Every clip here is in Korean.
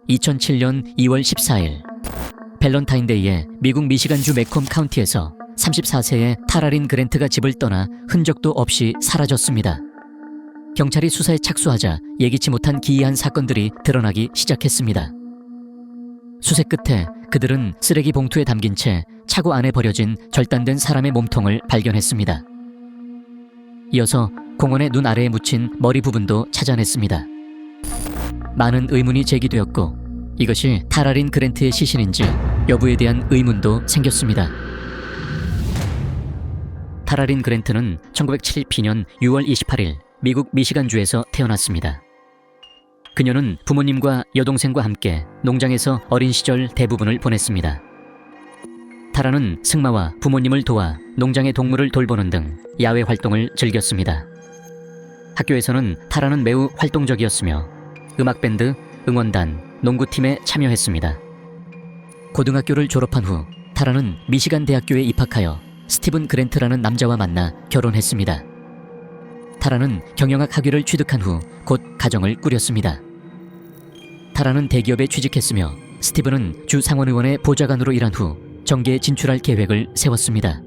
2007년 2월 14일 밸런타인데이에 미국 미시간주 매콤 카운티에서 34세의 타라린 그랜트가 집을 떠나 흔적도 없이 사라졌습니다. 경찰이 수사에 착수하자 예기치 못한 기이한 사건들이 드러나기 시작했습니다. 수색 끝에 그들은 쓰레기 봉투에 담긴 채 차고 안에 버려진 절단된 사람의 몸통을 발견했습니다. 이어서 공원의 눈 아래에 묻힌 머리 부분도 찾아냈습니다. 많은 의문이 제기되었고 이것이 타라린 그랜트의 시신인지 여부에 대한 의문도 생겼습니다. 타라린 그랜트는 1972년 6월 28일 미국 미시간주에서 태어났습니다. 그녀는 부모님과 여동생과 함께 농장에서 어린 시절 대부분을 보냈습니다. 타라는 승마와 부모님을 도와 농장의 동물을 돌보는 등 야외 활동을 즐겼습니다. 학교에서는 타라는 매우 활동적이었으며 음악밴드, 응원단, 농구팀에 참여했습니다. 고등학교를 졸업한 후 타라는 미시간 대학교에 입학하여 스티븐 그랜트라는 남자와 만나 결혼했습니다. 타라는 경영학 학위를 취득한 후 곧 가정을 꾸렸습니다. 타라는 대기업에 취직했으며 스티븐은 주 상원의원의 보좌관으로 일한 후 정계에 진출할 계획을 세웠습니다.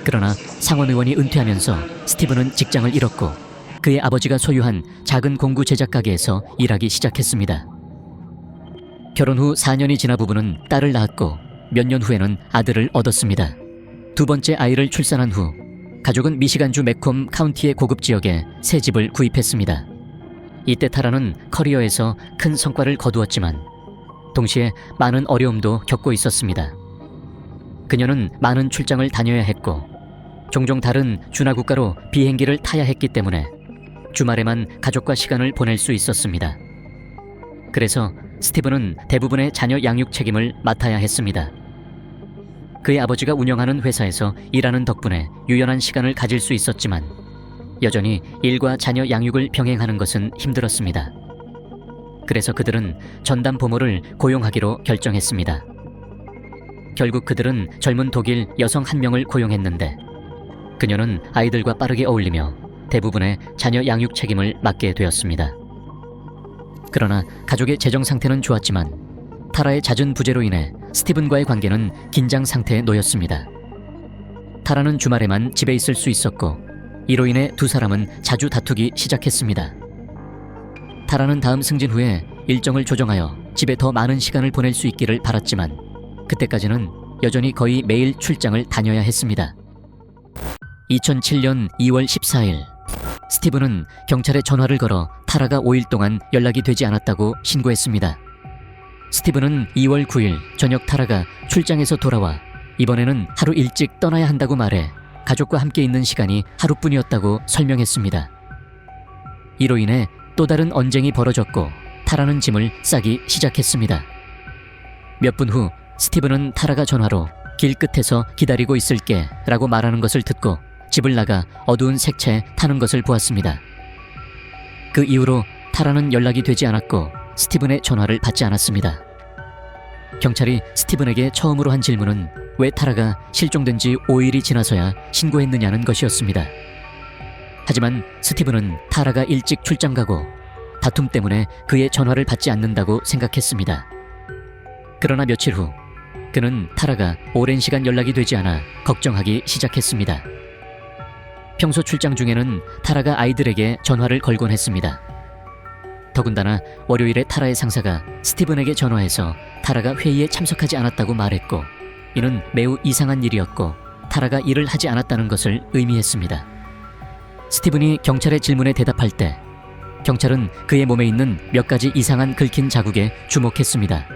그러나 상원의원이 은퇴하면서 스티븐은 직장을 잃었고 그의 아버지가 소유한 작은 공구 제작 가게에서 일하기 시작했습니다. 결혼 후 4년이 지나 부부는 딸을 낳았고 몇 년 후에는 아들을 얻었습니다. 두 번째 아이를 출산한 후 가족은 미시간주 매콤 카운티의 고급 지역에 새 집을 구입했습니다. 이때 타라는 커리어에서 큰 성과를 거두었지만 동시에 많은 어려움도 겪고 있었습니다. 그녀는 많은 출장을 다녀야 했고 종종 다른 준하 국가로 비행기를 타야 했기 때문에 주말에만 가족과 시간을 보낼 수 있었습니다. 그래서 스티븐은 대부분의 자녀 양육 책임을 맡아야 했습니다. 그의 아버지가 운영하는 회사에서 일하는 덕분에 유연한 시간을 가질 수 있었지만 여전히 일과 자녀 양육을 병행하는 것은 힘들었습니다. 그래서 그들은 전담 보모를 고용하기로 결정했습니다. 결국 그들은 젊은 독일 여성 한 명을 고용했는데 그녀는 아이들과 빠르게 어울리며 대부분의 자녀 양육 책임을 맡게 되었습니다. 그러나 가족의 재정 상태는 좋았지만 타라의 잦은 부재로 인해 스티븐과의 관계는 긴장 상태에 놓였습니다. 타라는 주말에만 집에 있을 수 있었고 이로 인해 두 사람은 자주 다투기 시작했습니다. 타라는 다음 승진 후에 일정을 조정하여 집에 더 많은 시간을 보낼 수 있기를 바랐지만 그때까지는 여전히 거의 매일 출장을 다녀야 했습니다. 2007년 2월 14일 스티븐은 경찰에 전화를 걸어 타라가 5일 동안 연락이 되지 않았다고 신고했습니다. 스티븐은 2월 9일 저녁 타라가 출장에서 돌아와 이번에는 하루 일찍 떠나야 한다고 말해 가족과 함께 있는 시간이 하루뿐이었다고 설명했습니다. 이로 인해 또 다른 언쟁이 벌어졌고 타라는 짐을 싸기 시작했습니다. 몇 분 후 스티븐은 타라가 전화로 길 끝에서 기다리고 있을게 라고 말하는 것을 듣고 집을 나가 어두운 색채에 타는 것을 보았습니다. 그 이후로 타라는 연락이 되지 않았고 스티븐의 전화를 받지 않았습니다. 경찰이 스티븐에게 처음으로 한 질문은 왜 타라가 실종된 지 5일이 지나서야 신고했느냐는 것이었습니다. 하지만 스티븐은 타라가 일찍 출장 가고 다툼 때문에 그의 전화를 받지 않는다고 생각했습니다. 그러나 며칠 후 그는 타라가 오랜 시간 연락이 되지 않아 걱정하기 시작했습니다. 평소 출장 중에는 타라가 아이들에게 전화를 걸곤 했습니다. 더군다나 월요일에 타라의 상사가 스티븐에게 전화해서 타라가 회의에 참석하지 않았다고 말했고 이는 매우 이상한 일이었고 타라가 일을 하지 않았다는 것을 의미했습니다. 스티븐이 경찰의 질문에 대답할 때 경찰은 그의 몸에 있는 몇 가지 이상한 긁힌 자국에 주목했습니다.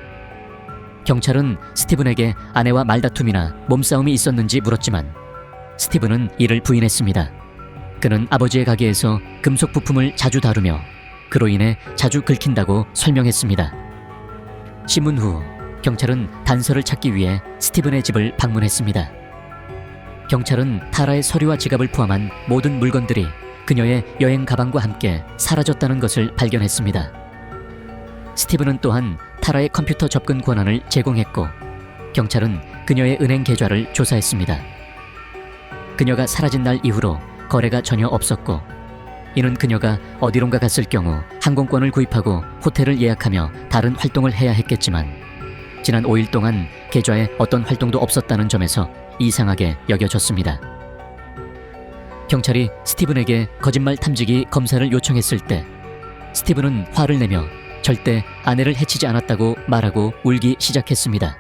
경찰은 스티븐에게 아내와 말다툼이나 몸싸움이 있었는지 물었지만 스티븐은 이를 부인했습니다. 그는 아버지의 가게에서 금속 부품을 자주 다루며 그로 인해 자주 긁힌다고 설명했습니다. 신문 후 경찰은 단서를 찾기 위해 스티븐의 집을 방문했습니다. 경찰은 타라의 서류와 지갑을 포함한 모든 물건들이 그녀의 여행 가방과 함께 사라졌다는 것을 발견했습니다. 스티븐은 또한 타라의 컴퓨터 접근 권한을 제공했고 경찰은 그녀의 은행 계좌를 조사했습니다. 그녀가 사라진 날 이후로 거래가 전혀 없었고 이는 그녀가 어디론가 갔을 경우 항공권을 구입하고 호텔을 예약하며 다른 활동을 해야 했겠지만 지난 5일 동안 계좌에 어떤 활동도 없었다는 점에서 이상하게 여겨졌습니다. 경찰이 스티븐에게 거짓말 탐지기 검사를 요청했을 때 스티븐은 화를 내며 절대 아내를 해치지 않았다고 말하고 울기 시작했습니다.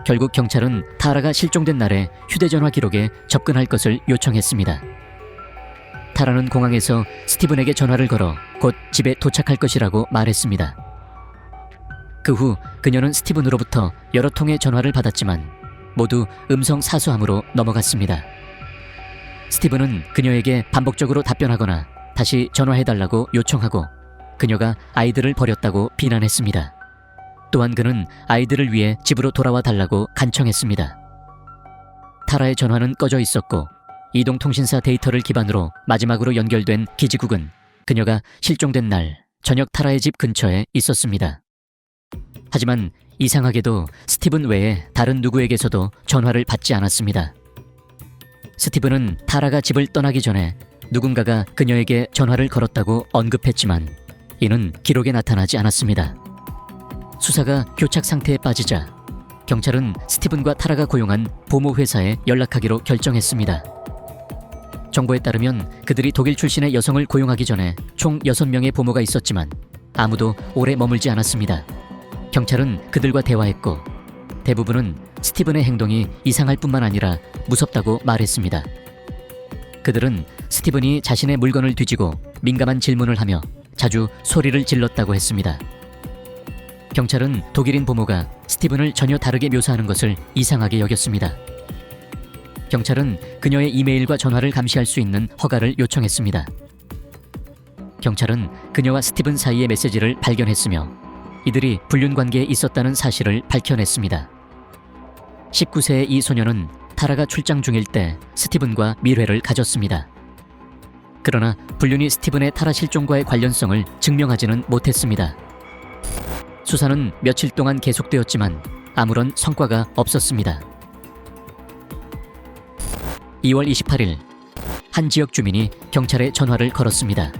결국 경찰은 타라가 실종된 날에 휴대전화 기록에 접근할 것을 요청했습니다. 타라는 공항에서 스티븐에게 전화를 걸어 곧 집에 도착할 것이라고 말했습니다. 그 후 그녀는 스티븐으로부터 여러 통의 전화를 받았지만 모두 음성 사수함으로 넘어갔습니다. 스티븐은 그녀에게 반복적으로 답변하거나 다시 전화해달라고 요청하고 그녀가 아이들을 버렸다고 비난했습니다. 또한 그는 아이들을 위해 집으로 돌아와 달라고 간청했습니다. 타라의 전화는 꺼져 있었고 이동통신사 데이터를 기반으로 마지막으로 연결된 기지국은 그녀가 실종된 날 저녁 타라의 집 근처에 있었습니다. 하지만 이상하게도 스티븐 외에 다른 누구에게서도 전화를 받지 않았습니다. 스티븐은 타라가 집을 떠나기 전에 누군가가 그녀에게 전화를 걸었다고 언급했지만 이는 기록에 나타나지 않았습니다. 수사가 교착 상태에 빠지자 경찰은 스티븐과 타라가 고용한 보모회사에 연락하기로 결정했습니다. 정보에 따르면 그들이 독일 출신의 여성을 고용하기 전에 총 6명의 보모가 있었지만 아무도 오래 머물지 않았습니다. 경찰은 그들과 대화했고 대부분은 스티븐의 행동이 이상할 뿐만 아니라 무섭다고 말했습니다. 그들은 스티븐이 자신의 물건을 뒤지고 민감한 질문을 하며 자주 소리를 질렀다고 했습니다. 경찰은 독일인 보모가 스티븐을 전혀 다르게 묘사하는 것을 이상하게 여겼습니다. 경찰은 그녀의 이메일과 전화를 감시할 수 있는 허가를 요청했습니다. 경찰은 그녀와 스티븐 사이의 메시지를 발견했으며 이들이 불륜 관계에 있었다는 사실을 밝혀냈습니다. 19세의 이 소녀는 타라가 출장 중일 때 스티븐과 밀회를 가졌습니다. 그러나 불륜이 스티븐의 타라 실종과의 관련성을 증명하지는 못했습니다. 수사는 며칠 동안 계속되었지만 아무런 성과가 없었습니다. 2월 28일 한 지역 주민이 경찰에 전화를 걸었습니다.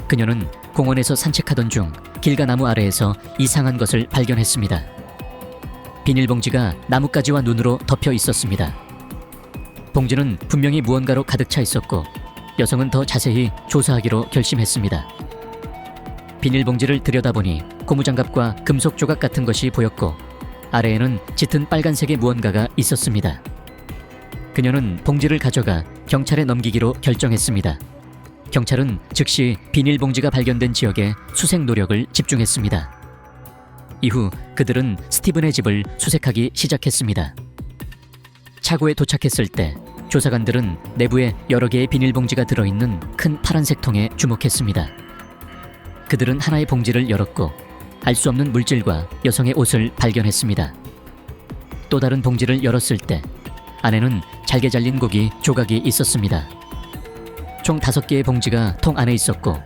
그녀는 공원에서 산책하던 중 길가 나무 아래에서 이상한 것을 발견했습니다. 비닐봉지가 나뭇가지와 눈으로 덮여 있었습니다. 봉지는 분명히 무언가로 가득 차 있었고 여성은 더 자세히 조사하기로 결심했습니다. 비닐봉지를 들여다보니 고무장갑과 금속 조각 같은 것이 보였고 아래에는 짙은 빨간색의 무언가가 있었습니다. 그녀는 봉지를 가져가 경찰에 넘기기로 결정했습니다. 경찰은 즉시 비닐봉지가 발견된 지역에 수색 노력을 집중했습니다. 이후 그들은 스티븐의 집을 수색하기 시작했습니다. 차고에 도착했을 때 조사관들은 내부에 여러 개의 비닐봉지가 들어있는 큰 파란색 통에 주목했습니다. 그들은 하나의 봉지를 열었고 알 수 없는 물질과 여성의 옷을 발견했습니다. 또 다른 봉지를 열었을 때 안에는 잘게 잘린 고기 조각이 있었습니다. 총 5개의 봉지가 통 안에 있었고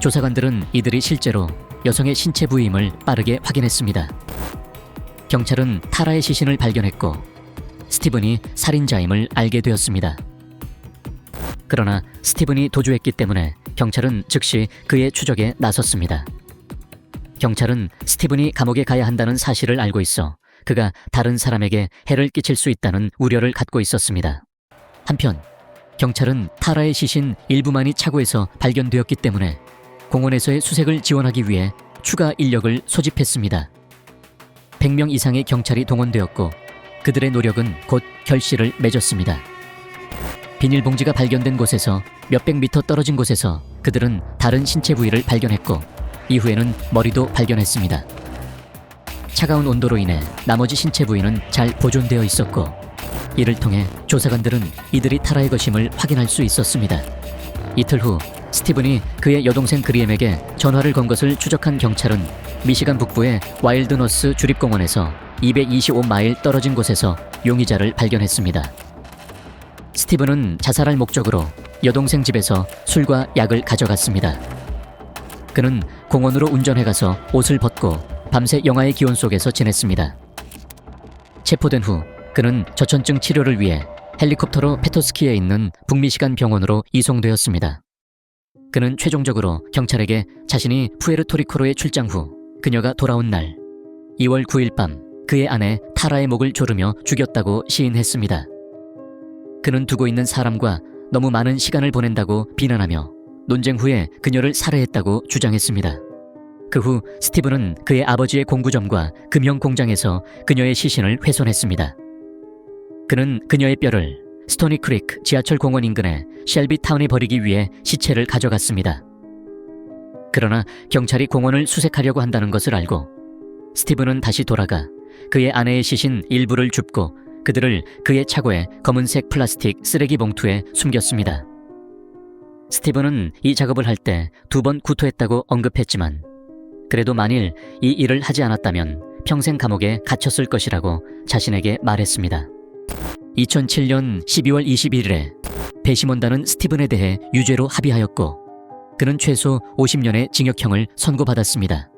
조사관들은 이들이 실제로 여성의 신체 부위임을 빠르게 확인했습니다. 경찰은 타라의 시신을 발견했고 스티븐이 살인자임을 알게 되었습니다. 그러나 스티븐이 도주했기 때문에 경찰은 즉시 그의 추적에 나섰습니다. 경찰은 스티븐이 감옥에 가야 한다는 사실을 알고 있어 그가 다른 사람에게 해를 끼칠 수 있다는 우려를 갖고 있었습니다. 한편 경찰은 타라의 시신 일부만이 차고에서 발견되었기 때문에 공원에서의 수색을 지원하기 위해 추가 인력을 소집했습니다. 100명 이상의 경찰이 동원되었고 그들의 노력은 곧 결실을 맺었습니다. 비닐봉지가 발견된 곳에서 몇백 미터 떨어진 곳에서 그들은 다른 신체 부위를 발견했고 이후에는 머리도 발견했습니다. 차가운 온도로 인해 나머지 신체 부위는 잘 보존되어 있었고 이를 통해 조사관들은 이들이 타라의 것임을 확인할 수 있었습니다. 이틀 후 스티븐이 그의 여동생 그리엠에게 전화를 건 것을 추적한 경찰은 미시간 북부의 와일드너스 주립공원에서 225마일 떨어진 곳에서 용의자를 발견했습니다. 스티븐은 자살할 목적으로 여동생 집에서 술과 약을 가져갔습니다. 그는 공원으로 운전해가서 옷을 벗고 밤새 영하의 기온 속에서 지냈습니다. 체포된 후 그는 저천증 치료를 위해 헬리콥터로 페토스키에 있는 북미시간 병원으로 이송되었습니다. 그는 최종적으로 경찰에게 자신이 푸에르토리코로의 출장 후 그녀가 돌아온 날 2월 9일 밤 그의 아내 타라의 목을 조르며 죽였다고 시인했습니다. 그는 두고 있는 사람과 너무 많은 시간을 보낸다고 비난하며 논쟁 후에 그녀를 살해했다고 주장했습니다. 그 후 스티븐은 그의 아버지의 공구점과 금형 공장에서 그녀의 시신을 훼손했습니다. 그는 그녀의 뼈를 스토니 크리크 지하철 공원 인근의 셸비 타운에 버리기 위해 시체를 가져갔습니다. 그러나 경찰이 공원을 수색하려고 한다는 것을 알고 스티븐은 다시 돌아가 그의 아내의 시신 일부를 줍고 그들을 그의 차고에 검은색 플라스틱 쓰레기 봉투에 숨겼습니다. 스티븐은 이 작업을 할 때 2번 구토했다고 언급했지만 그래도 만일 이 일을 하지 않았다면 평생 감옥에 갇혔을 것이라고 자신에게 말했습니다. 2007년 12월 21일에 배심원단은 스티븐에 대해 유죄로 합의하였고 그는 최소 50년의 징역형을 선고받았습니다.